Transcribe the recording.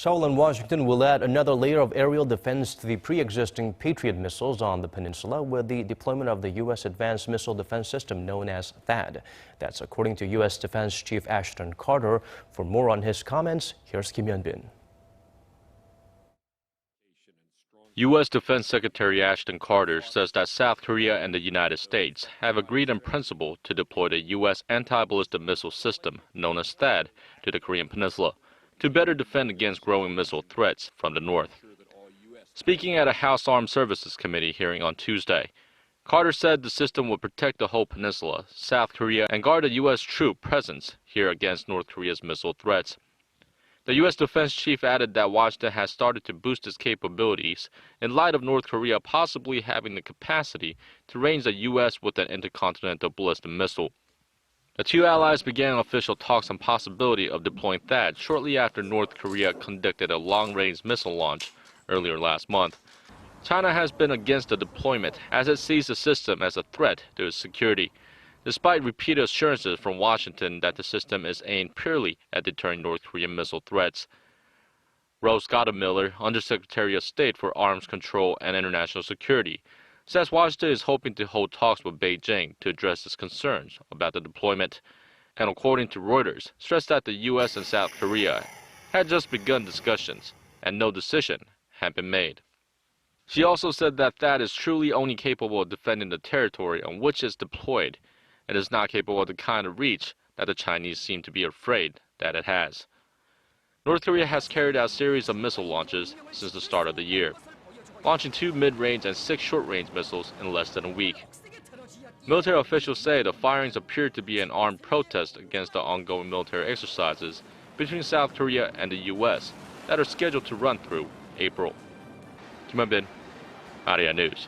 Seoul and Washington will add another layer of aerial defense to the pre-existing Patriot missiles on the peninsula with the deployment of the U.S. Advanced Missile Defense System known as THAAD. That's according to U.S. Defense Chief Ashton Carter. For more on his comments, here's Kim Hyun. U.S. Defense Secretary Ashton Carter says that South Korea and the United States have agreed in principle to deploy the U.S. anti-ballistic missile system, known as THAAD, to the Korean Peninsula to better defend against growing missile threats from the north. Speaking at a House Armed Services Committee hearing on Tuesday, Carter said the system would protect the whole peninsula, South Korea, and guard the U.S. troop presence here against North Korea's missile threats. The U.S. defense chief added that Washington has started to boost its capabilities in light of North Korea possibly having the capacity to range the U.S. with an intercontinental ballistic missile. The two allies began official talks on possibility of deploying THAAD shortly after North Korea conducted a long-range missile launch earlier last month. China has been against the deployment as it sees the system as a threat to its security, despite repeated assurances from Washington that the system is aimed purely at deterring North Korean missile threats. Rose Gottemiller, Undersecretary of State for Arms Control and International Security, says Washington is hoping to hold talks with Beijing to address its concerns about the deployment, and according to Reuters, stressed that the U.S. and South Korea had just begun discussions and no decision had been made. She also said that THAAD is truly only capable of defending the territory on which it's deployed and is not capable of the kind of reach that the Chinese seem to be afraid that it has. North Korea has carried out a series of missile launches since the start of the year, launching 2 mid-range and 6 short-range missiles in less than a week. Military officials say the firings appear to be an armed protest against the ongoing military exercises between South Korea and the U.S. that are scheduled to run through April. Kim Hyun, Arirang News.